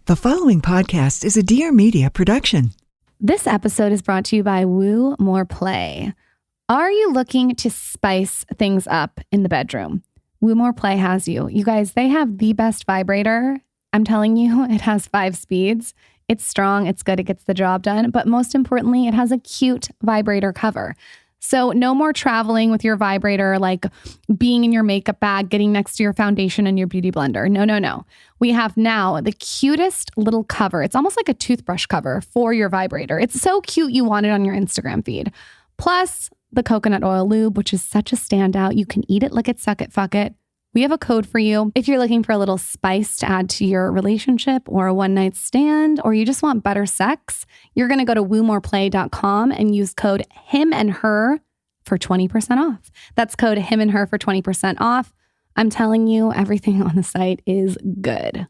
The following podcast is a Dear Media production. This episode is brought to you by Woo More Play. Are you looking to spice things up in the bedroom? Woo More Play has you. You guys, they have the best vibrator. I'm telling you, it has 5 speeds. It's strong, it's good, it gets the job done. But most importantly, it has a cute vibrator cover. So no more traveling with your vibrator, like being in your makeup bag, getting next to your foundation and your beauty blender. No. We have now the cutest little cover. It's almost like a toothbrush cover for your vibrator. It's so cute you want it on your Instagram feed. Plus the coconut oil lube, which is such a standout. You can eat it, lick it, suck it, fuck it. We have a code for you. If you're looking for a little spice to add to your relationship or a one-night stand, or you just want better sex, you're going to go to woomoreplay.com and use code HIMANDHER for 20% off. That's code HIMANDHER for 20% off. I'm telling you, everything on the site is good.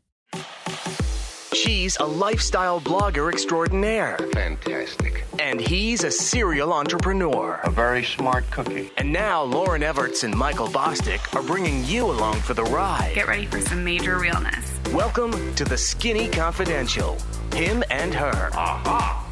She's a lifestyle blogger extraordinaire. Fantastic. And he's a serial entrepreneur. A very smart cookie. And now Lauren Everts and Michael Bosstick are bringing you along for the ride. Get ready for some major realness. Welcome to the Skinny Confidential. Him and her. Aha!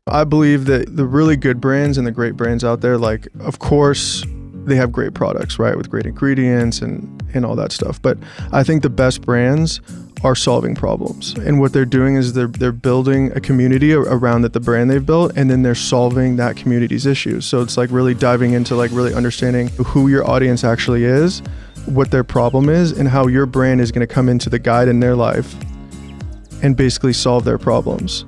I believe that the really good brands and the great brands out there, like, of course, they have great products, right, with great ingredients and all that stuff. But I think the best brands are solving problems. And what they're doing is they're building a community around the brand they've built, and then they're solving that community's issues. So it's like really diving into like really understanding who your audience actually is, what their problem is, and how your brand is going to come into the guide in their life and basically solve their problems.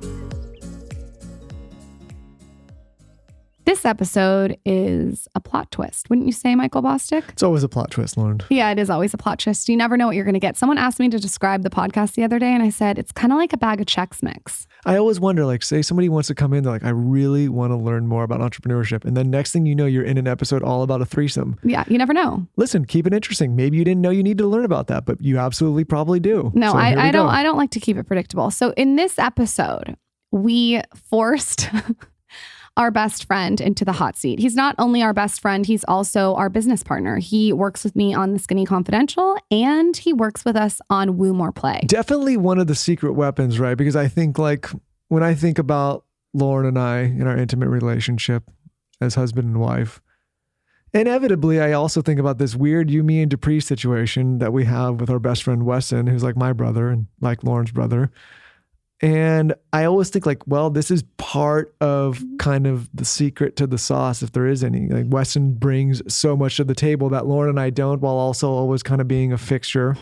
This episode is a plot twist. Wouldn't you say, Michael Bosstick? It's always a plot twist, Lauren. Yeah, it is always a plot twist. You never know what you're going to get. Someone asked me to describe the podcast the other day, and I said, it's kind of like a bag of Chex Mix. I always wonder, like, say somebody wants to come in, they're like, I really want to learn more about entrepreneurship. And then next thing you know, you're in an episode all about a threesome. Yeah, you never know. Listen, keep it interesting. Maybe you didn't know you needed to learn about that, but you absolutely probably do. No, So I don't like to keep it predictable. So in this episode, we forced our best friend into the hot seat. He's not only our best friend, he's also our business partner. He works with me on The Skinny Confidential, and he works with us on Woo More Play. Definitely one of the secret weapons, right? Because I think, like, when I think about Lauren and I in our intimate relationship as husband and wife, inevitably, I also think about this weird you, me, and Dupree situation that we have with our best friend Weston, who's like my brother and like Lauren's brother. And I always think, like, well, this is part of kind of the secret to the sauce, if there is any. Like, Weston brings so much to the table that Lauren and I don't, while also always kind of being a fixture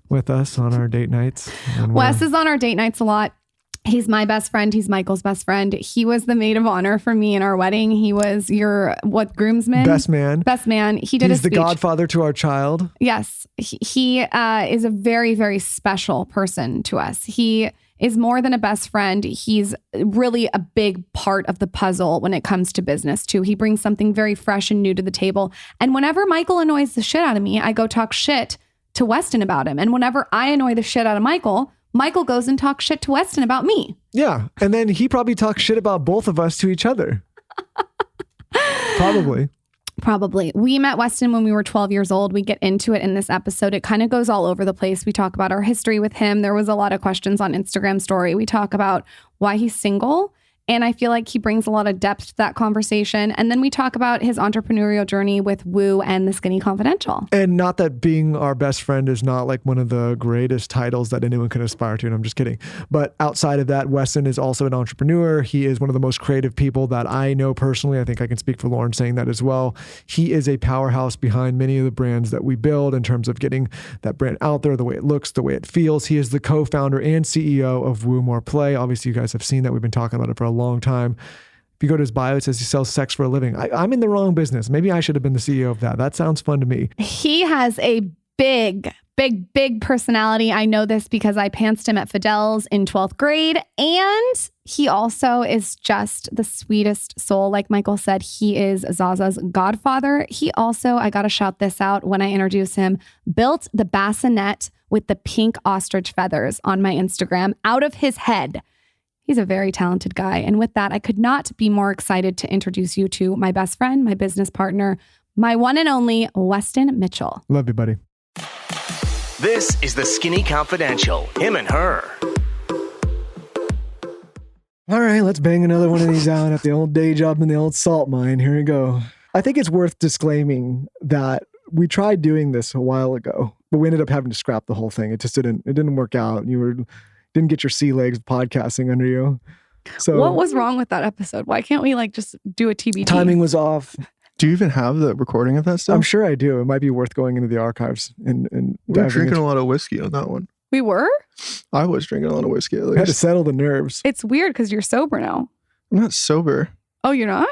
with us on our date nights. Wes is on our date nights a lot. He's my best friend. He's Michael's best friend. He was the maid of honor for me in our wedding. He was your, groomsman? Best man. Best man. He did He's a the speech. godfather to our child. Yes. He is a very, very special person to us. He is more than a best friend. He's really a big part of the puzzle when it comes to business too. He brings something very fresh and new to the table. And whenever Michael annoys the shit out of me, I go talk shit to Weston about him. And whenever I annoy the shit out of Michael goes and talks shit to Weston about me. Yeah. And then he probably talks shit about both of us to each other. Probably. We met Weston when we were 12 years old. We get into it in this episode. It kind of goes all over the place. We talk about our history with him. There was a lot of questions on Instagram story. We talk about why he's single. And I feel like he brings a lot of depth to that conversation. And then we talk about his entrepreneurial journey with Woo and The Skinny Confidential. And not that being our best friend is not like one of the greatest titles that anyone can aspire to. And I'm just kidding. But outside of that, Weston is also an entrepreneur. He is one of the most creative people that I know personally. I think I can speak for Lauren saying that as well. He is a powerhouse behind many of the brands that we build in terms of getting that brand out there, the way it looks, the way it feels. He is the co-founder and CEO of Woo More Play. Obviously, you guys have seen that. We've been talking about it for a long time. If you go to his bio, it says he sells sex for a living. I'm in the wrong business. Maybe I should have been the CEO of that. That sounds fun to me. He has a big personality. I know this because I pantsed him at Fidel's in 12th grade. And he also is just the sweetest soul. Like Michael said, he is Zaza's godfather. He also, I got to shout this out when I introduce him, built the bassinet with the pink ostrich feathers on my Instagram out of his head. He's a very talented guy. And with that, I could not be more excited to introduce you to my best friend, my business partner, my one and only Weston Mitchell. Love you, buddy. This is the Skinny Confidential, him and her. All right, let's bang another one of these out at the old day job in the old salt mine. Here we go. I think it's worth disclaiming that we tried doing this a while ago, but we ended up having to scrap the whole thing. It just didn't work out. You didn't get your sea legs podcasting under you. So What was wrong with that episode? Why can't we just do a TBT? timing was off. Do you even have the recording of that stuff? I'm sure I do. It might be worth going into the archives and We're diving drinking into- a lot of whiskey on that one. We were? I was drinking a lot of whiskey at I had to least. settle the nerves. It's weird because you're sober now. I'm not sober. Oh, you're not?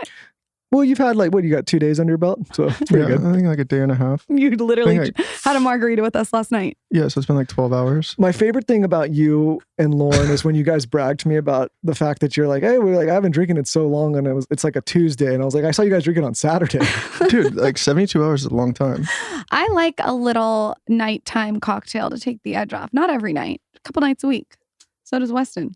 Well, you've had you got 2 days under your belt, so it's pretty Yeah, good. I think like a day and a half. You literally I think had a margarita with us last night. Yeah, so it's been like 12 hours. My favorite thing about you and Lauren is when you guys brag to me about the fact that you're like, hey, I've been drinking it so long, and it's like a Tuesday, and I was like, I saw you guys drinking on Saturday. Dude, like 72 hours is a long time. I like a little nighttime cocktail to take the edge off. Not every night, a couple nights a week. So does Weston.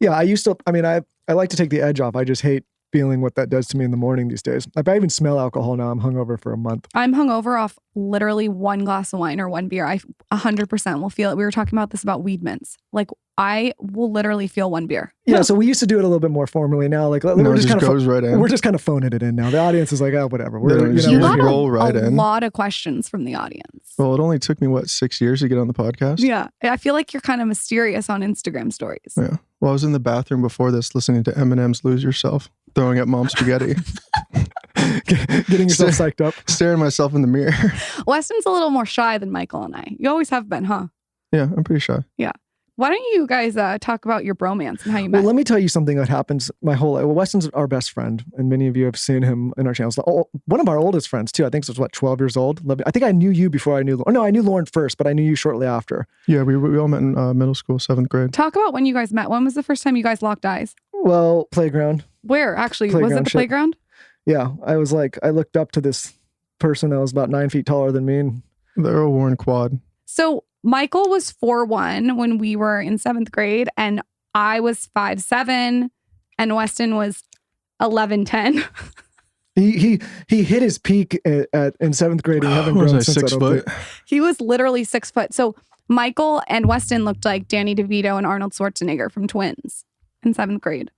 Yeah, I like to take the edge off. I just hate feeling what that does to me in the morning these days. If I even smell alcohol now, I'm hungover for a month. I'm hungover off literally one glass of wine or one beer. I 100% will feel it. We were talking about this about weed mints. I will literally feel one beer. Yeah, so we used to do it a little bit more formally. Now, No, we're it just just kind goes right in. we're just kind of phoning it in now. The audience is like, oh, whatever. They don't just You Yeah, got we roll right a in. lot of questions from the audience. Well, it only took me, 6 years to get on the podcast? Yeah. I feel like you're kind of mysterious on Instagram stories. Yeah. Well, I was in the bathroom before this listening to Eminem's Lose Yourself, throwing at mom spaghetti, getting yourself psyched up. staring myself in the mirror. Weston's a little more shy than Michael and I. You always have been, huh? Yeah, I'm pretty shy. Why don't you guys talk about your bromance and how you met? Well, let me tell you something that happens my whole life. Well, Weston's our best friend, and many of you have seen him in our channels. One of our oldest friends, too. I think it was, 12 years old? I think I knew you before I knew Lauren. No, I knew Lauren first, but I knew you shortly after. Yeah, we all met in middle school, 7th grade. Talk about when you guys met. When was the first time you guys locked eyes? Well, playground. Where, actually? Was it Playground the shit. playground? Yeah, I looked up to this person that was about 9 feet taller than me. And The Earl Warren quad. So Michael was 4'1" when we were in 7th grade, and I was 5'7", and Weston was 11'10". he hit his peak in 7th grade and haven't Was grown I since. 6 I don't foot? think. He was literally 6 foot. So Michael and Weston looked like Danny DeVito and Arnold Schwarzenegger from Twins in 7th grade.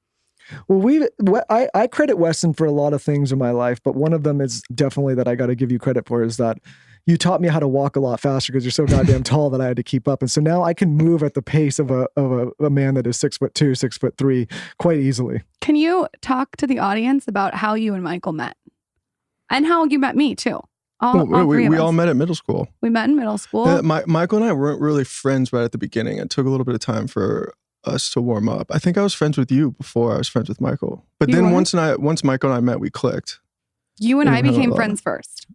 Well, I credit Weston for a lot of things in my life, but one of them is definitely that I got to give you credit for is that you taught me how to walk a lot faster because you're so goddamn tall that I had to keep up. And so now I can move at the pace of a man that is 6'2", 6'3" quite easily. Can you talk to the audience about how you and Michael met? And how you met me, too. All three of We us. all met at middle school. We met in middle school. Michael and I weren't really friends right at the beginning. It took a little bit of time for us to warm up. I think I was friends with you before I was friends with Michael. But You then were? once Michael and I met, we clicked. You and we I didn't have a became lot. friends first.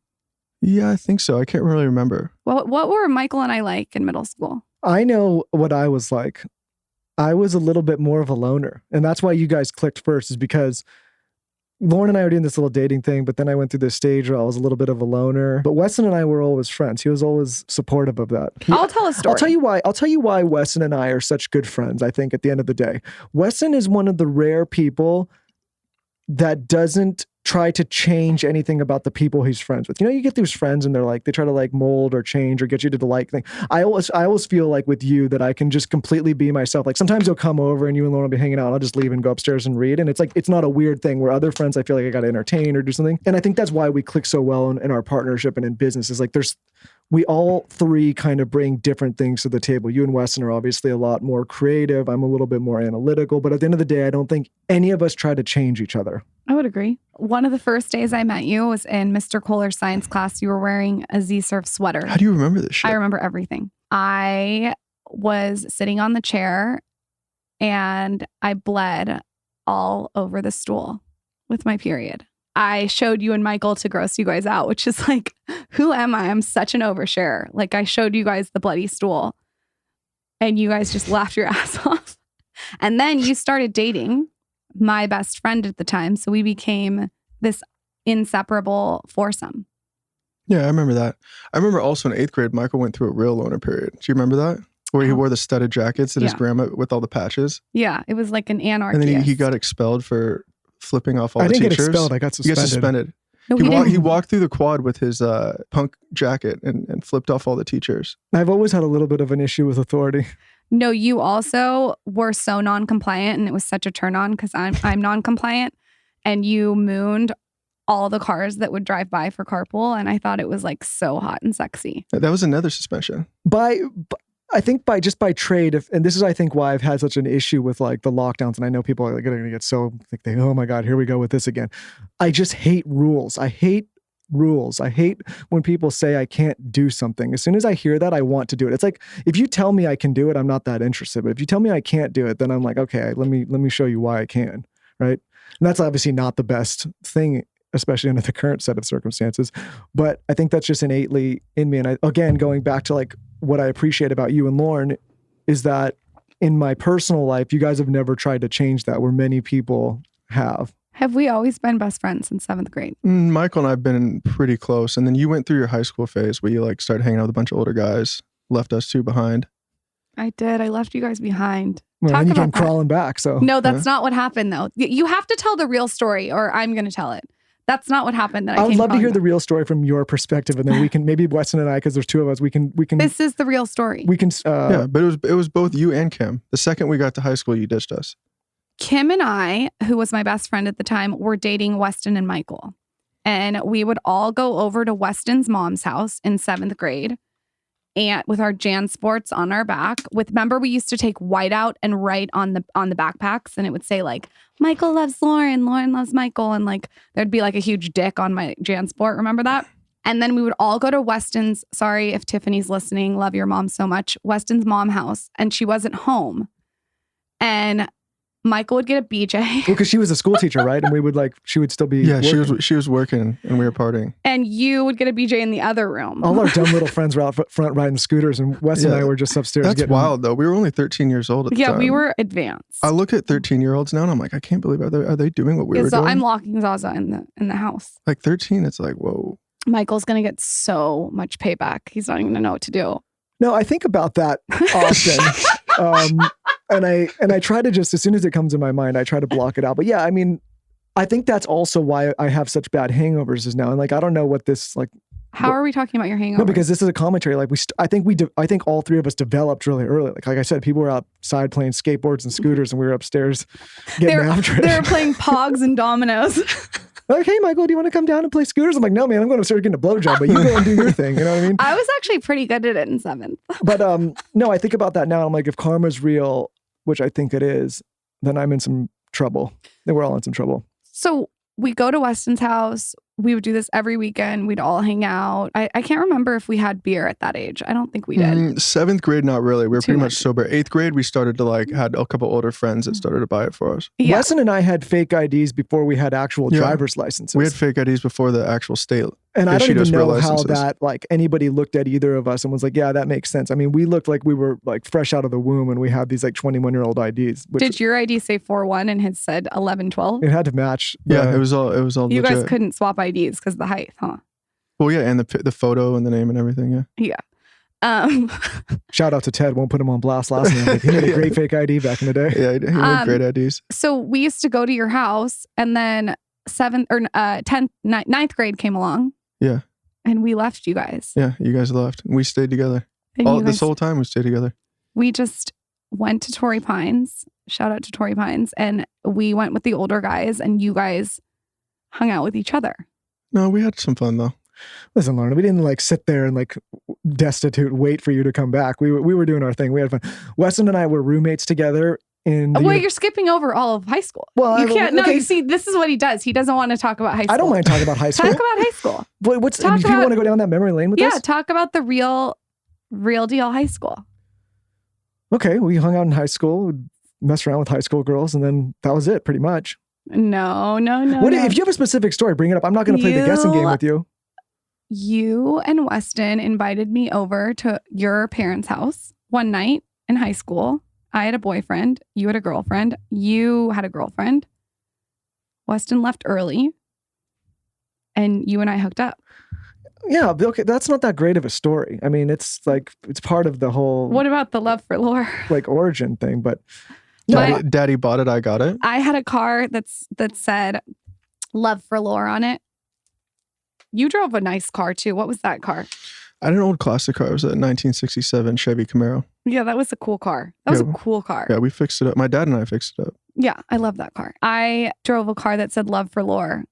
Yeah, I think so. I can't really remember. What were Michael and I like in middle school? I know what I was like. I was a little bit more of a loner. And that's why you guys clicked first, is because Lauren and I were doing this little dating thing, but then I went through this stage where I was a little bit of a loner. But Weston and I were always friends. He was always supportive of that. I'll tell a story. I'll tell you why Weston and I are such good friends, I think, at the end of the day. Weston is one of the rare people that doesn't try to change anything about the people he's friends with. You know, you get these friends and they try to mold or change or get you to the like thing. I always feel like with you that I can just completely be myself. Like sometimes you'll come over and you and Lauren will be hanging out and I'll just leave and go upstairs and read. And it's not a weird thing where other friends, I feel like I got to entertain or do something. And I think that's why we click so well in our partnership and in business is we all three kind of bring different things to the table. You and Weston are obviously a lot more creative. I'm a little bit more analytical, but at the end of the day, I don't think any of us try to change each other. I would agree. One of the first days I met you was in Mr. Kohler's science class. You were wearing a Z-Surf sweater. How do you remember this shit? I remember everything. I was sitting on the chair and I bled all over the stool with my period. I showed you and Michael to gross you guys out, which is like, who am I? I'm such an oversharer. Like I showed you guys the bloody stool and you guys just laughed your ass off. And then you started dating my best friend at the time. So we became this inseparable foursome. Yeah, I remember that. I remember also in 8th grade, Michael went through a real loner period. Do you remember that? Where he wore the studded jackets that his Yeah. grandma with all the patches. Yeah, it was like an anarchy. And then he got expelled for flipping off all I the didn't teachers. get expelled. I got You got suspended. suspended. No, He walked through the quad with his punk jacket and flipped off all the teachers. I've always had a little bit of an issue with authority. No, you also were so non-compliant, and it was such a turn on because I'm non-compliant, and you mooned all the cars that would drive by for carpool, and I thought it was like so hot and sexy. That was another suspension. I think by trade, and this is I think why I've had such an issue with like the lockdowns, and I know people are going to get so like oh my God, here we go with this again. I just hate rules. I hate rules. I hate when people say I can't do something. As soon as I hear that, I want to do it. It's like if you tell me I can do it, I'm not that interested. But if you tell me I can't do it, then I'm like, okay, let me show you why I can. Right? And that's obviously not the best thing, especially under the current set of circumstances. But I think that's just innately in me. And again, going back to like what I appreciate about you and Lauren is that in my personal life, you guys have never tried to change that, where many people have. Have we always been best friends since 7th grade? Michael and I have been pretty close. And then you went through your high school phase where you like started hanging out with a bunch of older guys, left us two behind. I did. I left you guys behind. Well, Talk then you about came that. crawling back. So No, that's not what happened though. You have to tell the real story or I'm going to tell it. That's not what happened. I would love to hear the real story from your perspective, and then we can maybe Weston and I, because there's two of us, we can. This is the real story. We can. Yeah, but it was both you and Kim. The second we got to high school, you ditched us. Kim and I, who was my best friend at the time, were dating Weston and Michael. And we would all go over to Weston's mom's house in 7th grade and with our Jan Sports on our back. Remember, we used to take whiteout and write on the backpacks, and it would say like, Michael loves Lauren, Lauren loves Michael. And like, there'd be like a huge dick on my Jan Sport. Remember that? And then we would all go to Weston's, sorry if Tiffany's listening, love your mom so much, Weston's mom house. And she wasn't home. And Michael would get a BJ. Well, because she was a school teacher, right? And we would she would still be. Yeah, working. she was working and we were partying. And you would get a BJ in the other room. All our dumb little friends were out front riding scooters, and Wes and I were just upstairs. That's wild, though. We were only 13 years old at the time. Yeah, we were advanced. I look at 13-year-olds now, and I'm like, I can't believe are they doing what we were so doing? I'm locking Zaza in the house. Like 13, it's like, whoa. Michael's gonna get so much payback. He's not even gonna know what to do. No, I think about that often. And I try to just, as soon as it comes in my mind, I try to block it out. But yeah, I mean, I think that's also why I have such bad hangovers is now. And like, I don't know what this like. How are we talking about your hangover? No, because this is a commentary. Like I think all three of us developed really early. Like I said, people were outside playing skateboards and scooters, and we were upstairs getting after it. They were playing Pogs and dominoes. Like, hey, Michael, do you want to come down and play scooters? I'm like, no, man, I'm going to start getting a blowjob, but you go and do your thing. You know what I mean? I was actually pretty good at it in 7th. But no, I think about that now. I'm like, if karma's real, which I think it is, then I'm in some trouble. Then we're all in some trouble. So we go to Weston's house. We would do this every weekend. We'd all hang out. I can't remember if we had beer at that age. I don't think we did. 7th grade, not really. We were pretty much much. sober. 8th grade, we started to had a couple older friends that started to buy it for us. Yeah. Weston and I had fake IDs before we had actual driver's licenses. We had fake IDs before the actual state. And I don't issued us even real know how licenses. that, like, anybody looked at either of us and was like, yeah, that makes sense. I mean, we looked like we were like fresh out of the womb and we had these like 21-year-old IDs. Did your ID say 4-1 and his said 11-12? It had to match. Yeah, it was all You legit. guys couldn't swap IDs because of the height, huh? Well, yeah, and the photo and the name and everything, yeah. Yeah. Shout out to Ted. Won't put him on blast last night. He made a great fake ID back in the day. Yeah, he made great IDs. So we used to go to your house, and then 9th grade came along. Yeah. And we left you guys. Yeah, you guys left. And we stayed together. This whole time we stayed together. We just went to Torrey Pines. Shout out to Torrey Pines. And we went with the older guys, and you guys hung out with each other. No, we had some fun, though. Listen, Lauren, we didn't like sit there and like destitute wait for you to come back. We were doing our thing. We had fun. Weston and I were roommates together in the you're skipping over all of high school. Well, you can't. okay. No, you see, this is what he does. He doesn't want to talk about high school. I don't mind talking about high school. Talk about high school. If you want to go down that memory lane with us? Yeah, talk about the real deal high school. Okay, we hung out in high school, messed around with high school girls, and then that was it, pretty much. No. If you have a specific story, bring it up. I'm not going to play the guessing game with you. You and Weston invited me over to your parents' house one night in high school. I had a boyfriend. You had a girlfriend. You had a girlfriend. Weston left early. And you and I hooked up. Yeah, okay, that's not that great of a story. I mean, it's part of the whole... What about the love for lore? Like origin thing, but... Daddy bought it, I got it. I had a car that said love for lore on it. You drove a nice car too. What was that car? I had an old classic car. It was a 1967 Chevy Camaro. Yeah, that was a cool car. That was a cool car. Yeah, we fixed it up. My dad and I fixed it up. Yeah, I love that car. I drove a car that said Love for Lore,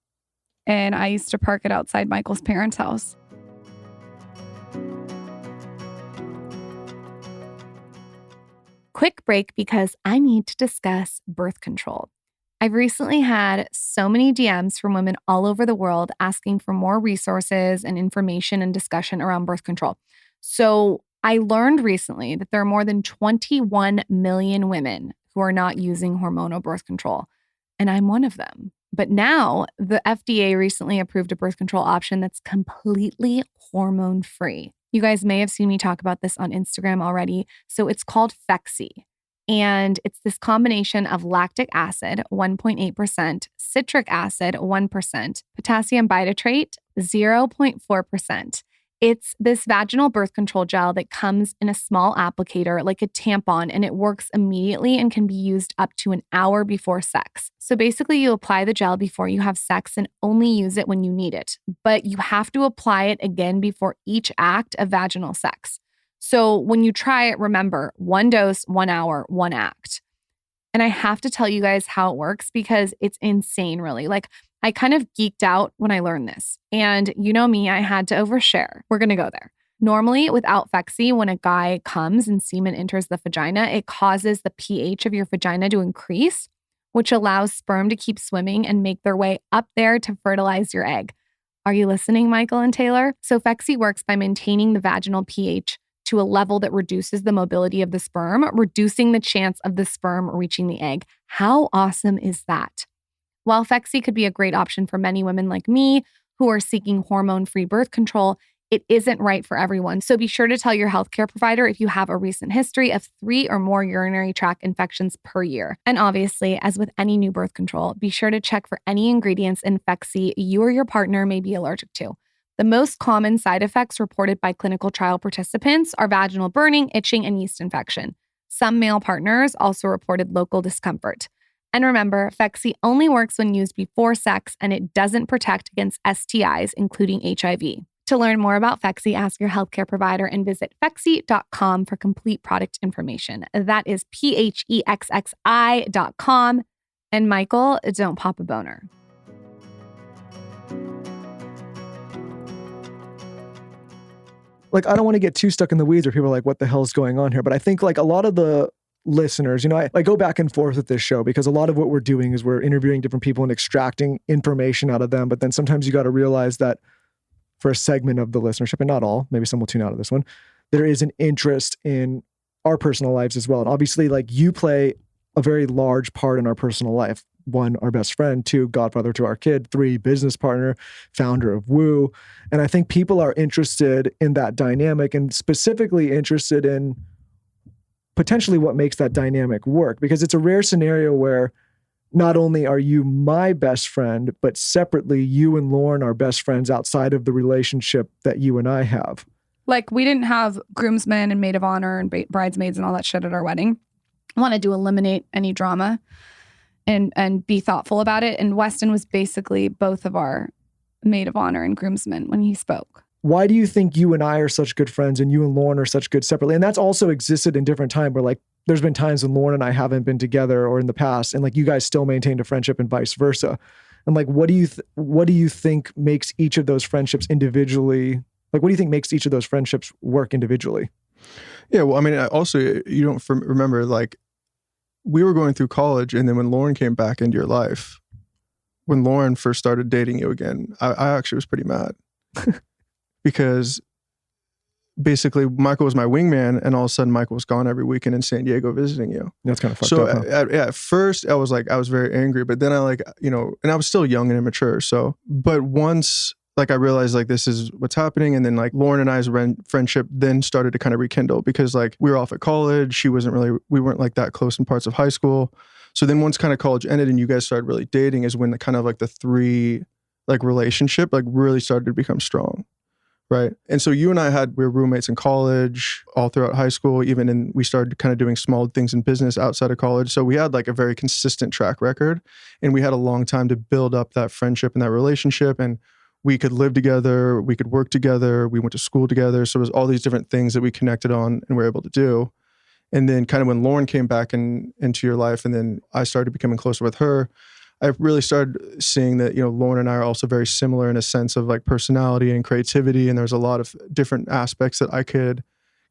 and I used to park it outside Michael's parents' house. Quick break because I need to discuss birth control. I've recently had so many DMs from women all over the world asking for more resources and information and discussion around birth control. So I learned recently that there are more than 21 million women who are not using hormonal birth control, and I'm one of them. But now the FDA recently approved a birth control option that's completely hormone-free. You guys may have seen me talk about this on Instagram already. So it's called Phexxi. And it's this combination of lactic acid, 1.8%, citric acid, 1%, potassium bitatrate, 0.4%. It's this vaginal birth control gel that comes in a small applicator like a tampon, and it works immediately and can be used up to an hour before sex. So basically, you apply the gel before you have sex and only use it when you need it. But you have to apply it again before each act of vaginal sex. So when you try it, remember, 1 dose, 1 hour, 1 act. And I have to tell you guys how it works because it's insane, really. Like, I kind of geeked out when I learned this. And you know me, I had to overshare. We're going to go there. Normally, without Phexxi, when a guy comes and semen enters the vagina, it causes the pH of your vagina to increase, which allows sperm to keep swimming and make their way up there to fertilize your egg. Are you listening, Michael and Taylor? So Phexxi works by maintaining the vaginal pH to a level that reduces the mobility of the sperm, reducing the chance of the sperm reaching the egg. How awesome is that? While Phexxi could be a great option for many women like me who are seeking hormone-free birth control, it isn't right for everyone. So be sure to tell your healthcare provider if you have a recent history of 3 or more urinary tract infections per year. And obviously, as with any new birth control, be sure to check for any ingredients in Phexxi you or your partner may be allergic to. The most common side effects reported by clinical trial participants are vaginal burning, itching, and yeast infection. Some male partners also reported local discomfort. And remember, Phexxi only works when used before sex, and it doesn't protect against STIs, including HIV. To learn more about Phexxi, ask your healthcare provider and visit Phexxi.com for complete product information. That is PHEXXI.com. And Michael, don't pop a boner. Like, I don't want to get too stuck in the weeds where people are like, what the hell's going on here? But I think like a lot of the listeners, you know, I go back and forth with this show because a lot of what we're doing is we're interviewing different people and extracting information out of them. But then sometimes you got to realize that for a segment of the listenership, and not all, maybe some will tune out of this one, there is an interest in our personal lives as well. And obviously, like, you play a very large part in our personal life. 1, our best friend. 2, godfather to our kid. 3, business partner, founder of Woo. And I think people are interested in that dynamic and specifically interested in potentially what makes that dynamic work, because it's a rare scenario where not only are you my best friend, but separately you and Lauren are best friends outside of the relationship that you and I have. Like, we didn't have groomsmen and maid of honor and bridesmaids and all that shit at our wedding. I wanted to eliminate any drama and be thoughtful about it. And Weston was basically both of our maid of honor and groomsmen when he spoke. Why do you think you and I are such good friends and you and Lauren are such good separately? And that's also existed in different times where, like, there's been times when Lauren and I haven't been together or in the past, and like you guys still maintained a friendship and vice versa. And like, what do you think makes each of those friendships individually? Like, what do you think makes each of those friendships work individually? Yeah, well, I mean, also, you don't remember, like, we were going through college, and then when Lauren came back into your life, when Lauren first started dating you again, I actually was pretty mad because basically Michael was my wingman, and all of a sudden Michael was gone every weekend in San Diego visiting you. That's kind of fucked so up. Huh? At first I was very angry, but then I and I was still young and immature. So, but once I realized this is what's happening. And then Lauren and I's friendship then started to kind of rekindle because we were off at college. We weren't that close in parts of high school. So then once kind of college ended and you guys started really dating is when the kind of the 3 relationship really started to become strong. Right. And so you and I we were roommates in college all throughout high school, we started kind of doing small things in business outside of college. So we had a very consistent track record, and we had a long time to build up that friendship and that relationship. And we could live together, we could work together, we went to school together. So it was all these different things that we connected on and were able to do. And then kind of when Lauren came back into your life, and then I started becoming closer with her, I really started seeing that, Lauren and I are also very similar in a sense of like personality and creativity. And there's a lot of different aspects that I could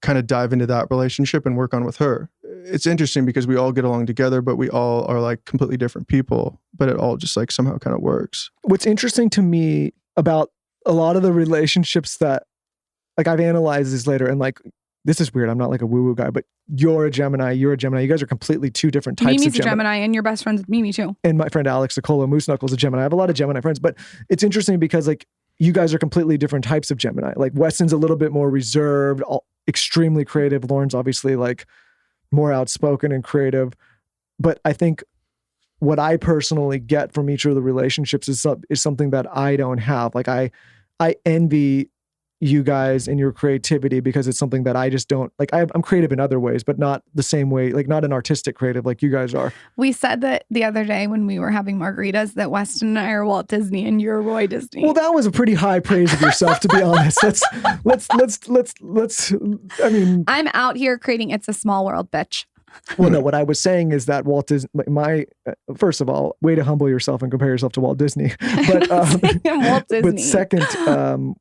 kind of dive into that relationship and work on with her. It's interesting because we all get along together, but we all are like completely different people, but it all just like somehow kind of works. What's interesting to me about a lot of the relationships that like I've analyzed this later, and like, this is weird. I'm not like a woo-woo guy, but you're a Gemini. You guys are completely two different types Mimi's of Gemini. a Gemini, and you're best friends with Mimi too. And my friend Alex Nicola Moose Knuckles is a Gemini. I have a lot of Gemini friends, but it's interesting because like you guys are completely different types of Gemini. Like Weston's a little bit more reserved, extremely creative. Lauren's obviously like more outspoken and creative. But I think what I personally get from each of the relationships is something that I don't have. Like I envy you guys and your creativity because it's something that I just don't like. I'm creative in other ways, but not the same way, like not an artistic creative like you guys are. We said that the other day when we were having margaritas that Weston and I are Walt Disney and you're Roy Disney. Well, that was a pretty high praise of yourself, to be honest. Let's. I mean, I'm out here creating It's a Small World, bitch. Well, no, what I was saying is that Walt Disney, first of all, way to humble yourself and compare yourself to Walt Disney. But, Walt Disney. But second,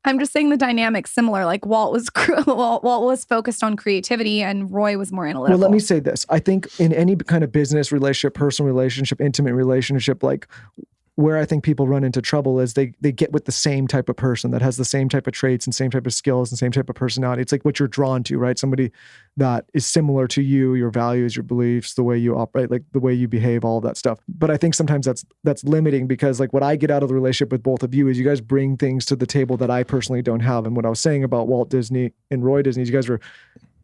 I'm just saying the dynamic's similar. Like Walt was focused on creativity and Roy was more analytical. Well, let me say this. I think in any kind of business relationship, personal relationship, intimate relationship, like where I think people run into trouble is they get with the same type of person that has the same type of traits and same type of skills and same type of personality. It's like what you're drawn to, right? Somebody that is similar to you, your values, your beliefs, the way you operate, like the way you behave, all of that stuff. But I think sometimes that's limiting because like what I get out of the relationship with both of you is you guys bring things to the table that I personally don't have. And what I was saying about Walt Disney and Roy Disney is you guys were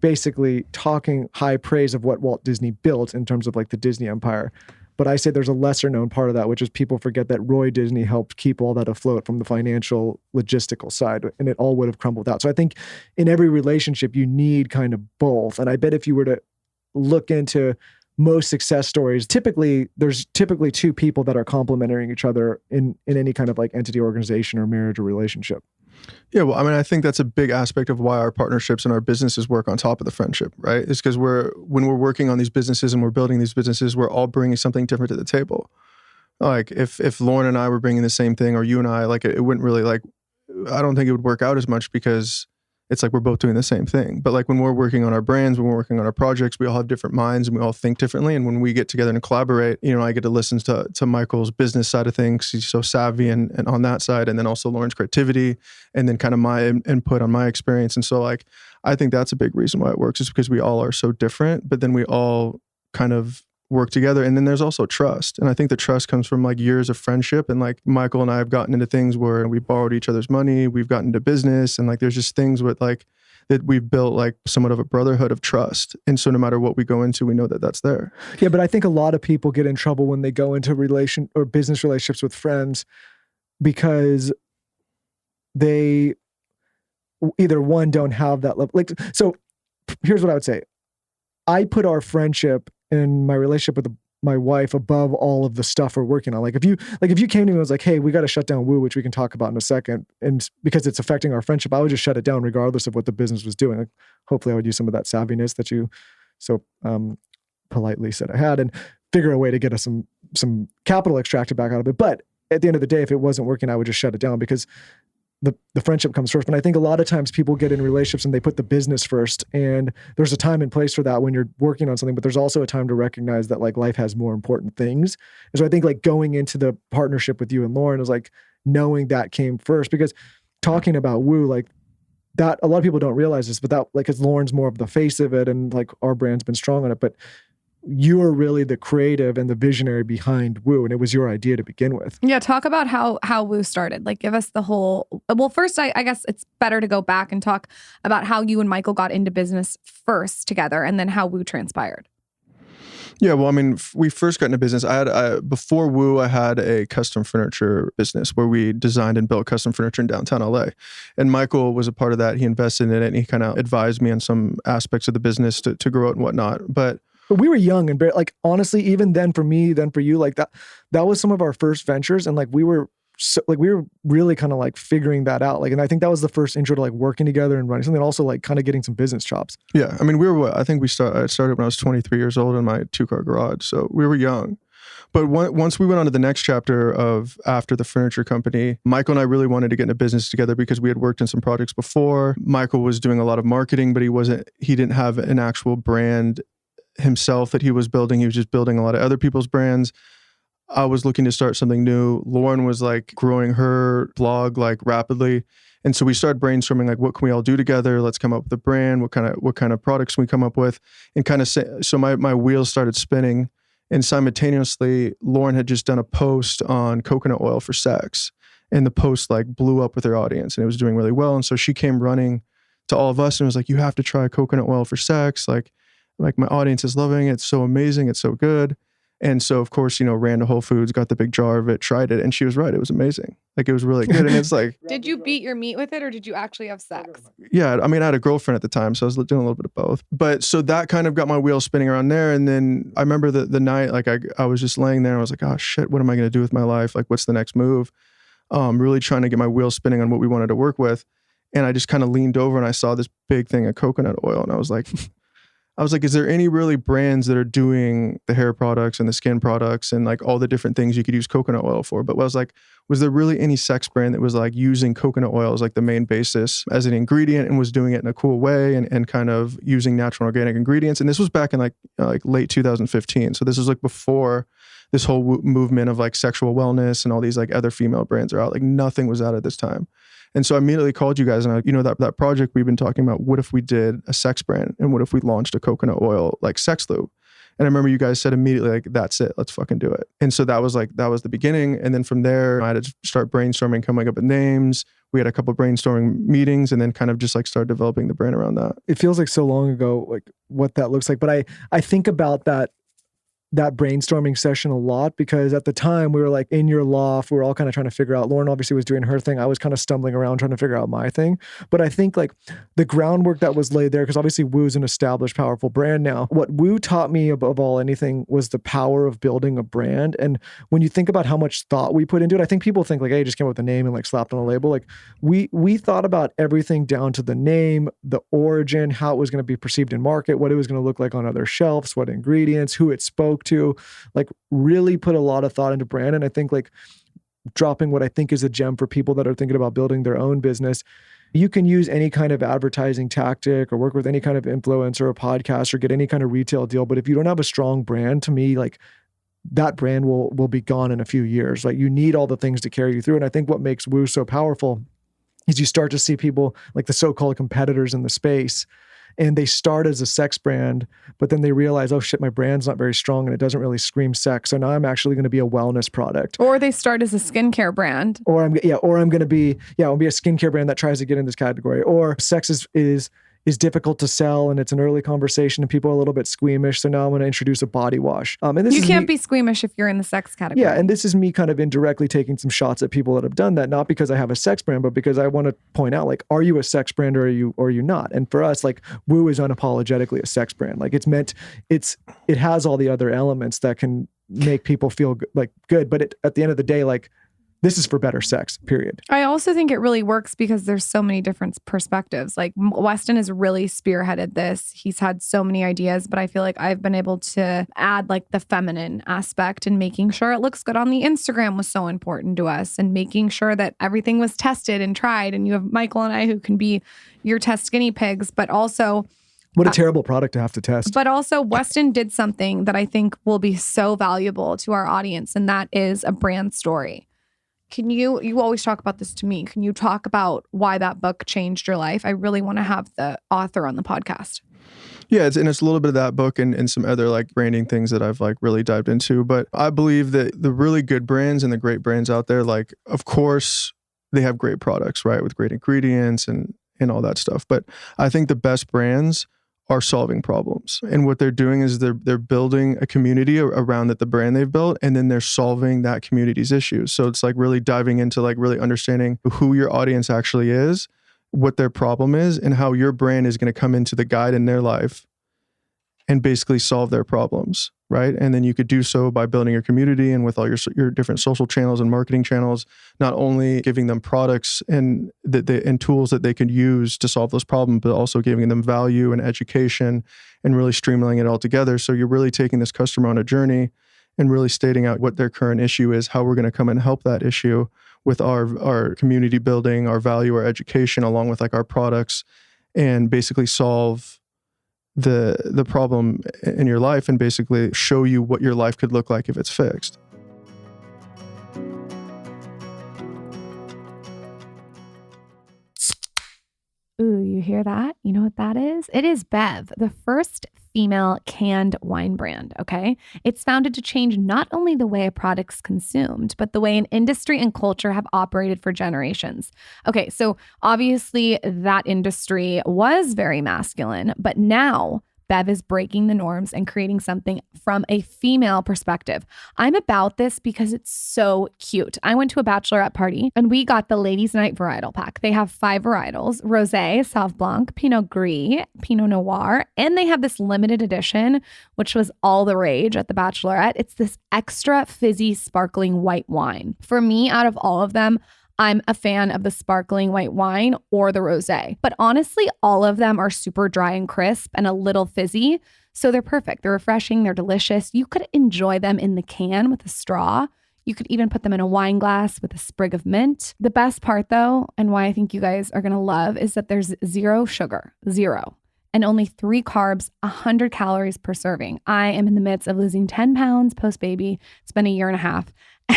basically talking high praise of what Walt Disney built in terms of like the Disney empire. But I say there's a lesser known part of that, which is people forget that Roy Disney helped keep all that afloat from the financial logistical side, and it all would have crumbled out. So I think in every relationship, you need kind of both. And I bet if you were to look into most success stories, there's typically two people that are complementing each other in any kind of like entity, organization, or marriage or relationship. Yeah, well, I mean, I think that's a big aspect of why our partnerships and our businesses work on top of the friendship, right? It's because when we're working on these businesses and we're building these businesses, we're all bringing something different to the table. Like if Lauren and I were bringing the same thing, or you and I, like it wouldn't really like, I don't think it would work out as much because it's like we're both doing the same thing. But like when we're working on our brands, when we're working on our projects, we all have different minds and we all think differently. And when we get together and collaborate, I get to listen to Michael's business side of things. He's so savvy and on that side. And then also Lauren's creativity and then kind of my input on my experience. And so like, I think that's a big reason why it works is because we all are so different, but then we all kind of work together. And then there's also trust. And I think the trust comes from like years of friendship. And like Michael and I have gotten into things where we borrowed each other's money. We've gotten into business. And like, there's just things with like that we've built like somewhat of a brotherhood of trust. And so no matter what we go into, we know that that's there. Yeah. But I think a lot of people get in trouble when they go into relation or business relationships with friends because they either one, don't have that level. Like, so here's what I would say. I put our friendship and my relationship with my wife above all of the stuff we're working on. Like if you came to me and was like, hey, we got to shut down Woo, which we can talk about in a second. And because it's affecting our friendship, I would just shut it down regardless of what the business was doing. Like, hopefully I would use some of that savviness that you so politely said I had and figure a way to get us some capital extracted back out of it. But at the end of the day, if it wasn't working, I would just shut it down because the friendship comes first. But I think a lot of times people get in relationships and they put the business first, and there's a time and place for that when you're working on something, but there's also a time to recognize that like life has more important things. And so I think like going into the partnership with you and Lauren is like knowing that came first, because talking about Woo, like that, a lot of people don't realize this, but that like, cause Lauren's more of the face of it and like our brand's been strong on it, but you are really the creative and the visionary behind Woo, and it was your idea to begin with. Yeah, talk about how Woo started. Like, give us the whole. Well, first, I guess it's better to go back and talk about how you and Michael got into business first together, and then how Woo transpired. Yeah, well, I mean, we first got into business. Before Woo, I had a custom furniture business where we designed and built custom furniture in downtown LA. And Michael was a part of that. He invested in it, and he kind of advised me on some aspects of the business to grow it and whatnot. But we were young and like honestly, even then for me, then for you, like that was some of our first ventures, and like we were so like, we were really kind of like figuring that out. Like, and I think that was the first intro to like working together and running something, and also like kind of getting some business chops. Yeah. I mean, I think I started when I was 23 years old in my 2-car garage. So we were young. But once we went on to the next chapter of after the furniture company, Michael and I really wanted to get into business together because we had worked in some projects before. Michael was doing a lot of marketing, but he didn't have an actual brand himself that he was building. He was just building a lot of other people's brands. I was looking to start something new. Lauren was like growing her blog like rapidly. And so we started brainstorming like, what can we all do together? Let's come up with a brand. What kind of products can we come up with? And kind of so my wheels started spinning. And simultaneously, Lauren had just done a post on coconut oil for sex. And the post like blew up with her audience and it was doing really well. And so she came running to all of us and was like, you have to try coconut oil for sex. Like my audience is loving it. It's so amazing. It's so good. And so, of course, ran to Whole Foods, got the big jar of it, tried it, and she was right. It was amazing. Like, it was really good. And it's like... Did you beat your meat with it, or did you actually have sex? Yeah, I mean, I had a girlfriend at the time, so I was doing a little bit of both. But so that kind of got my wheels spinning around there. And then I remember the night, like, I was just laying there, and I was like, oh, shit, what am I going to do with my life? Like, what's the next move? Really trying to get my wheels spinning on what we wanted to work with. And I just kind of leaned over, and I saw this big thing of coconut oil, and I was like... is there any really brands that are doing the hair products and the skin products and like all the different things you could use coconut oil for? But I was like, was there really any sex brand that was like using coconut oil as like the main basis as an ingredient and was doing it in a cool way and kind of using natural and organic ingredients? And this was back in like late 2015. So this was like before this whole movement of like sexual wellness and all these like other female brands are out. Like nothing was out at this time. And so I immediately called you guys and that project we've been talking about, what if we did a sex brand and what if we launched a coconut oil like sex lube? And I remember you guys said immediately like, that's it, let's fucking do it. And so that was the beginning. And then from there I had to start brainstorming, coming up with names. We had a couple of brainstorming meetings and then kind of just like start developing the brand around that. It feels like so long ago, like what that looks like. But I think about that brainstorming session a lot because at the time we were like in your loft, we were all kind of trying to figure out, Lauren obviously was doing her thing. I was kind of stumbling around trying to figure out my thing. But I think like the groundwork that was laid there, because obviously Woo's an established, powerful brand now. What Woo taught me above all anything was the power of building a brand. And when you think about how much thought we put into it, I think people think like, hey, just came up with a name and like slapped on a label. Like we thought about everything down to the name, the origin, how it was going to be perceived in market, what it was going to look like on other shelves, what ingredients, who it spoke to, like really put a lot of thought into brand. And I think like dropping what I think is a gem for people that are thinking about building their own business, you can use any kind of advertising tactic or work with any kind of influencer or podcast or get any kind of retail deal. But if you don't have a strong brand, to me, like that brand will be gone in a few years. Like you need all the things to carry you through. And I think what makes Woo so powerful is you start to see people like the so-called competitors in the space, and they start as a sex brand, but then they realize, oh shit, my brand's not very strong and it doesn't really scream sex. So now I'm actually going to be a wellness product. Or they start as a skincare brand. Or I'm going to be a skincare brand that tries to get in this category. Or sex is difficult to sell and it's an early conversation and people are a little bit squeamish. So now I'm going to introduce a body wash. And this you can't be squeamish if you're in the sex category. Yeah, and this is me kind of indirectly taking some shots at people that have done that, not because I have a sex brand, but because I want to point out, like, are you a sex brand or are you not? And for us, like, Woo is unapologetically a sex brand. Like it has all the other elements that can make people feel good. But at the end of the day, like, this is for better sex, period. I also think it really works because there's so many different perspectives. Like Weston has really spearheaded this. He's had so many ideas, but I feel like I've been able to add like the feminine aspect and making sure it looks good on the Instagram was so important to us and making sure that everything was tested and tried. And you have Michael and I who can be your test guinea pigs, but also... What a terrible product to have to test. But also Weston did something that I think will be so valuable to our audience, and that is a brand story. Can you always talk about this to me. Can you talk about why that book changed your life? I really want to have the author on the podcast. Yeah, it's a little bit of that book and some other like branding things that I've like really dived into. But I believe that the really good brands and the great brands out there, like, of course, they have great products, right? With great ingredients and all that stuff. But I think the best brands are solving problems. And what they're doing is they're building a community around the brand they've built, and then they're solving that community's issues. So it's like really diving into like really understanding who your audience actually is, what their problem is, and how your brand is going to come into the guide in their life and basically solve their problems, right? And then you could do so by building your community and with all your different social channels and marketing channels, not only giving them products and tools that they can use to solve those problems, but also giving them value and education and really streamlining it all together. So you're really taking this customer on a journey and really stating out what their current issue is, how we're going to come and help that issue with our community building, our value, our education, along with like our products, and basically solve the problem in your life and basically show you what your life could look like if it's fixed. Ooh, you hear that? You know what that is? It is Bev, the first female canned wine brand, okay? It's founded to change not only the way a product's consumed, but the way an industry and culture have operated for generations. Okay, so obviously that industry was very masculine, but now Bev is breaking the norms and creating something from a female perspective. I'm about this because it's so cute. I went to a bachelorette party and we got the ladies' night varietal pack. They have 5 varietals: Rosé, Sauv Blanc, Pinot Gris, Pinot Noir, and they have this limited edition, which was all the rage at the bachelorette. It's this extra fizzy, sparkling white wine. For me, out of all of them, I'm a fan of the sparkling white wine or the rosé. But honestly, all of them are super dry and crisp and a little fizzy. So they're perfect. They're refreshing. They're delicious. You could enjoy them in the can with a straw. You could even put them in a wine glass with a sprig of mint. The best part though, and why I think you guys are going to love, is that there's 0 sugar, 0, and only 3 carbs, 100 calories per serving. I am in the midst of losing 10 pounds post-baby. It's been a year and a half.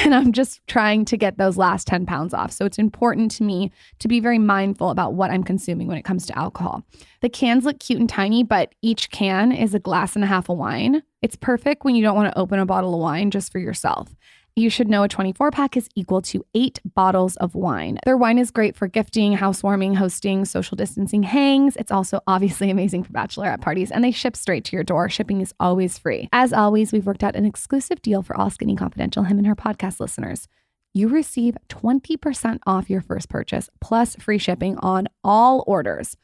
And I'm just trying to get those last 10 pounds off. So it's important to me to be very mindful about what I'm consuming when it comes to alcohol. The cans look cute and tiny, but each can is a glass and a half of wine. It's perfect when you don't want to open a bottle of wine just for yourself. You should know a 24-pack is equal to 8 bottles of wine. Their wine is great for gifting, housewarming, hosting, social distancing hangs. It's also obviously amazing for bachelorette parties, and they ship straight to your door. Shipping is always free. As always, we've worked out an exclusive deal for All Skinny Confidential, him and her podcast listeners. You receive 20% off your first purchase, plus free shipping on all orders.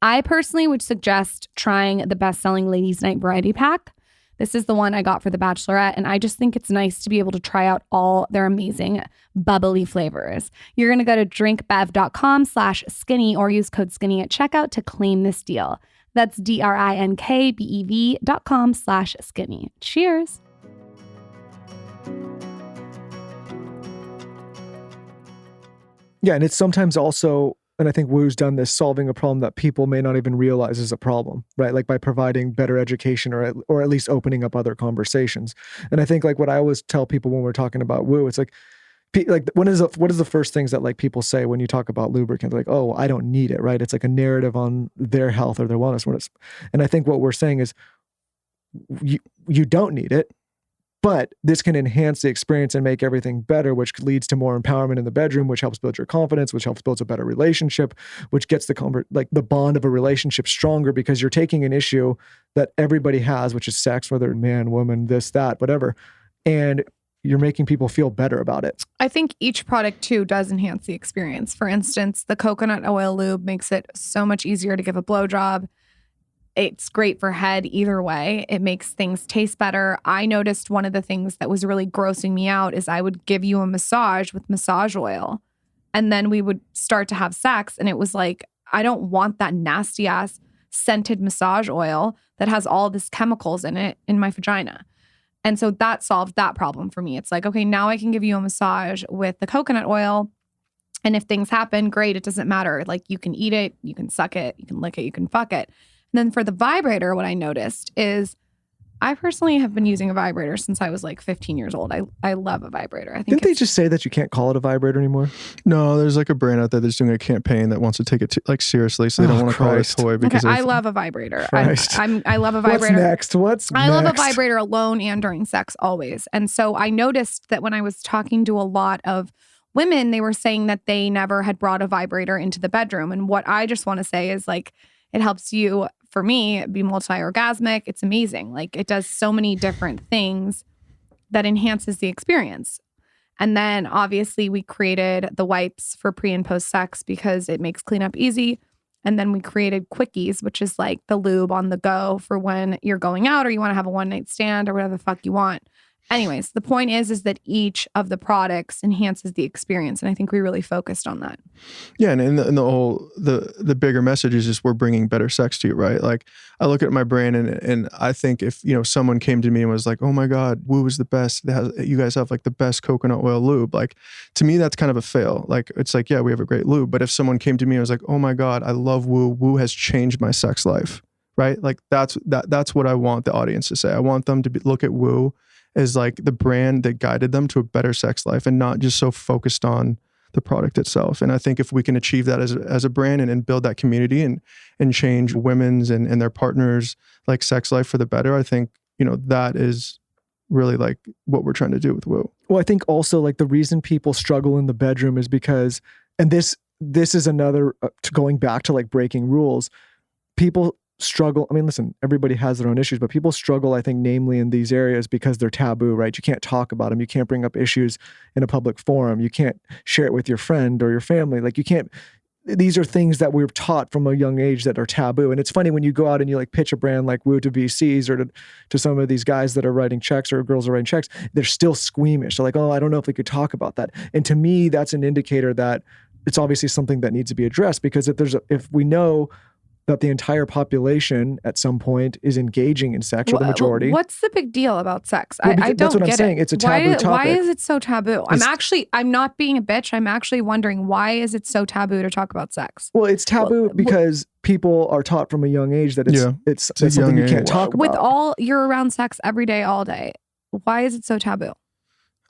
I personally would suggest trying the best-selling Ladies' Night Variety Pack. This is the one I got for the bachelorette, and I just think it's nice to be able to try out all their amazing bubbly flavors. You're going to go to drinkbev.com/skinny or use code skinny at checkout to claim this deal. That's drinkbev.com/skinny. Cheers. Yeah, and it's sometimes also, and I think Woo's done this, solving a problem that people may not even realize is a problem, right? Like by providing better education or at least opening up other conversations. And I think like what I always tell people when we're talking about Woo, it's like what is the first things that like people say when you talk about lubricant? Like, oh, I don't need it, right? It's like a narrative on their health or their wellness. And I think what we're saying is you don't need it, but this can enhance the experience and make everything better, which leads to more empowerment in the bedroom, which helps build your confidence, which helps build a better relationship, which gets the bond of a relationship stronger because you're taking an issue that everybody has, which is sex, whether man, woman, this, that, whatever, and you're making people feel better about it. I think each product too does enhance the experience. For instance, the coconut oil lube makes it so much easier to give a blowjob. It's great for head either way. It makes things taste better. I noticed one of the things that was really grossing me out is I would give you a massage with massage oil, and then we would start to have sex. And it was like, I don't want that nasty ass scented massage oil that has all this chemicals in it in my vagina. And so that solved that problem for me. It's like, okay, now I can give you a massage with the coconut oil. And if things happen, great. It doesn't matter. Like you can eat it, you can suck it, you can lick it, you can fuck it. And then for the vibrator, what I noticed is I personally have been using a vibrator since I was like 15 years old. I love a vibrator. I think Didn't they just say that you can't call it a vibrator anymore? No, there's like a brand out there that's doing a campaign that wants to take it like seriously, so they don't want to call it a toy because I love a vibrator. I love a What's vibrator. next? I love a vibrator alone and during sex always. And so I noticed that when I was talking to a lot of women, they were saying that they never had brought a vibrator into the bedroom. And what I just want to say is like, it helps you, for me, be multi-orgasmic. It's amazing. Like it does so many different things that enhances the experience. And then obviously we created the wipes for pre and post sex because it makes cleanup easy. And then we created quickies, which is like the lube on the go for when you're going out or you want to have a one night stand or whatever the fuck you want. Anyways, the point is that each of the products enhances the experience. And I think we really focused on that. Yeah. And the whole, the bigger message is just we're bringing better sex to you, right? Like I look at my brand and I think if, someone came to me and was like, oh my God, Woo is the best. You guys have like the best coconut oil lube. Like to me, that's kind of a fail. Like, it's like, yeah, we have a great lube. But if someone came to me and was like, oh my God, I love Woo. Woo has changed my sex life, right? Like that's what I want the audience to say. I want them to look at Woo as like the brand that guided them to a better sex life and not just so focused on the product itself. And I think if we can achieve that as a brand and build that community and change women's and their partners like sex life for the better, I think, that is really like what we're trying to do with Woo. Well, I think also like the reason people struggle in the bedroom is because, and this is another, going back to like breaking rules, people struggle. I mean, listen, everybody has their own issues, but people struggle, I think, namely in these areas because they're taboo, right? You can't talk about them. You can't bring up issues in a public forum. You can't share it with your friend or your family. Like you can't, these are things that we're taught from a young age that are taboo. And it's funny when you go out and you like pitch a brand like Woo to VCs or to some of these guys that are writing checks or girls are writing checks, they're still squeamish. They're like, oh, I don't know if we could talk about that. And to me, that's an indicator that it's obviously something that needs to be addressed, because if we know that the entire population at some point is engaging in sex, or the majority. What's the big deal about sex? Well, I don't that's what get I'm saying. it. It's a taboo topic. Why is it so taboo? I'm not being a bitch. I'm actually wondering, why is it so taboo to talk about sex? Well, it's taboo because people are taught from a young age that it's something you can't talk about. With all, you're around sex every day, all day. Why is it so taboo?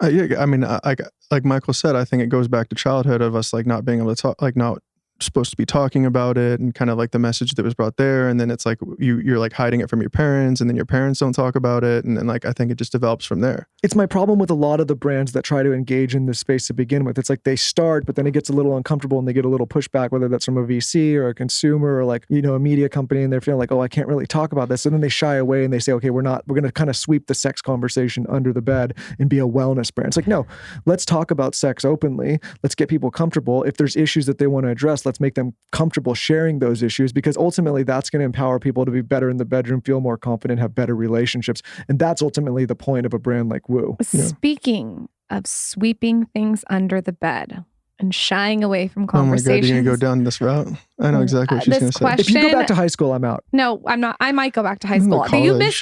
Yeah, I mean, like Michael said, I think it goes back to childhood of us like not being able to talk, like not supposed to be talking about it, and kind of like the message that was brought there, and then it's like you're like hiding it from your parents, and then your parents don't talk about it, and then like I think it just develops from there. It's my problem with a lot of the brands that try to engage in this space to begin with. It's like they start, but then it gets a little uncomfortable and they get a little pushback, whether that's from a VC or a consumer or like, a media company, and they're feeling like, oh, I can't really talk about this. And then they shy away and they say, okay, we're going to kind of sweep the sex conversation under the bed and be a wellness brand. It's like, no, let's talk about sex openly. Let's get people comfortable. If there's issues that they want to address, let's make them comfortable sharing those issues, because ultimately that's going to empower people to be better in the bedroom, feel more confident, have better relationships. And that's ultimately the point of a brand like Woo. Speaking of sweeping things under the bed and shying away from conversations. Oh my God, you're going to go down this route? I know exactly what she's going to say. If you go back to high school, I'm out. No, I'm not. I might go back to high school.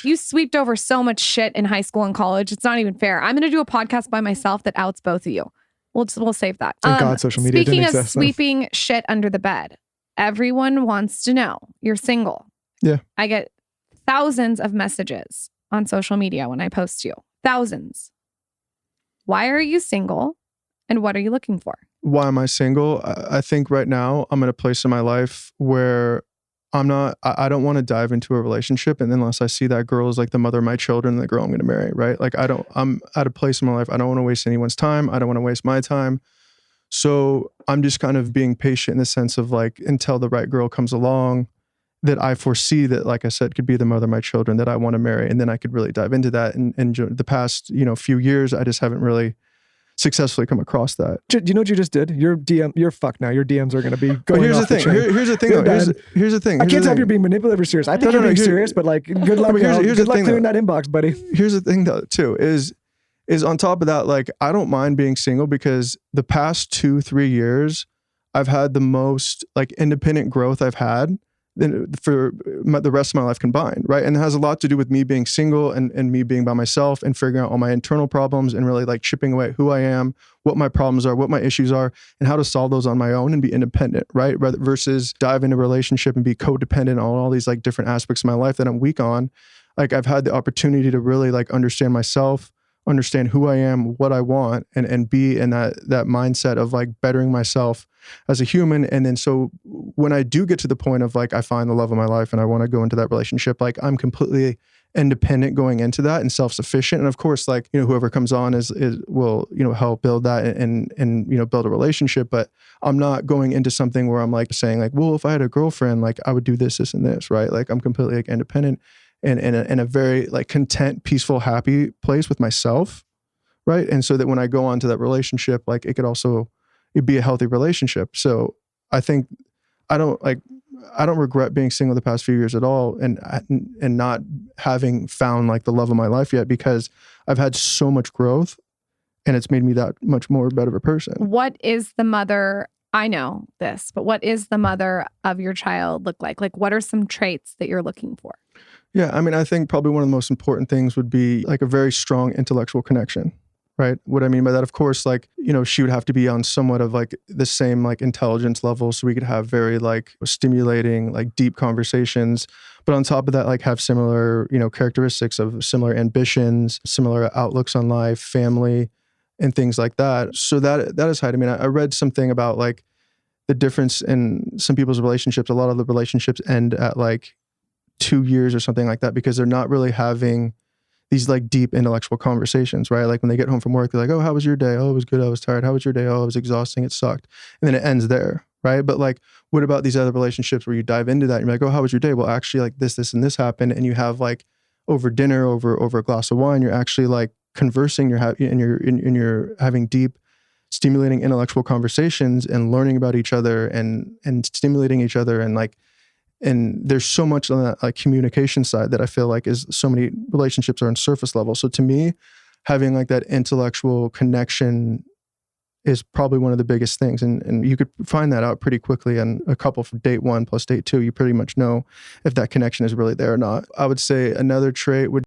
You sweeped over so much shit in high school and college. It's not even fair. I'm going to do a podcast by myself that outs both of you. We'll save that. Thank God social media didn't exist. Speaking of sweeping shit under the bed, everyone wants to know you're single. Yeah. I get thousands of messages on social media when I post you. Thousands. Why are you single? And what are you looking for? Why am I single? I think right now I'm in a place in my life where I don't want to dive into a relationship, and unless I see that girl as like the mother of my children, the girl I'm going to marry, right? Like I'm at a place in my life, I don't want to waste anyone's time. I don't want to waste my time. So I'm just kind of being patient in the sense of like, until the right girl comes along that I foresee that, like I said, could be the mother of my children that I want to marry. And then I could really dive into that. And the past, few years, I just haven't really successfully come across that. Do you know what you just did? You're fucked now. Your DMs are going to be going here's off the thing. Here's the thing. Here's the thing. I can't tell if you're being manipulative or serious. I think you're being serious, but like, good luck. Good luck clearing that inbox, buddy. Here's the thing though, too, is on top of that, like, I don't mind being single because the past 2-3 years, I've had the most like independent growth I've had for the rest of my life combined, right? And it has a lot to do with me being single and me being by myself and figuring out all my internal problems and really like chipping away at who I am, what my problems are, what my issues are, and how to solve those on my own and be independent, right? Versus dive into a relationship and be codependent on all these like different aspects of my life that I'm weak on. Like, I've had the opportunity to really like understand myself, understand who I am, what I want, and be in that mindset of like bettering myself as a human. And then so when I do get to the point of like, I find the love of my life and I want to go into that relationship, like I'm completely independent going into that and self-sufficient. And of course, like, whoever comes on will, help build that and build a relationship. But I'm not going into something where I'm like saying like, well, if I had a girlfriend, like I would do this and this, right? Like I'm completely like independent and in a very like content, peaceful, happy place with myself. Right. And so that when I go on to that relationship, like it'd be a healthy relationship. So I think I don't like, I don't regret being single the past few years at all, and not having found like the love of my life yet, because I've had so much growth and it's made me that much more better of a person. What is the mother, I know this, but what is the mother of your child look like? Like, what are some traits that you're looking for? Yeah, I mean, I think probably one of the most important things would be like a very strong intellectual connection, right? What I mean by that, of course, like, you know, she would have to be on somewhat of like the same like intelligence level, so we could have very like stimulating, like deep conversations. But on top of that, like have similar, you know, characteristics of similar ambitions, similar outlooks on life, family, and things like that. So that is high. I mean, I read something about like the difference in some people's relationships. A lot of the relationships end at like 2 years or something like that, because they're not really having these like deep intellectual conversations, right? Like when they get home from work, they're like, oh, how was your day? Oh, it was good. I was tired. How was your day? Oh, it was exhausting. It sucked. And then it ends there, right? But like, what about these other relationships where you dive into that and you're like, oh, how was your day? Well, actually like this, and this happened. And you have like over dinner, over a glass of wine, you're actually like conversing, you're having deep, stimulating intellectual conversations and learning about each other and stimulating each other. And there's so much on that like communication side that I feel like is so many relationships are on surface level. So to me, having like that intellectual connection is probably one of the biggest things. And you could find that out pretty quickly. And a couple for date 1 plus date 2, you pretty much know if that connection is really there or not. I would say another trait would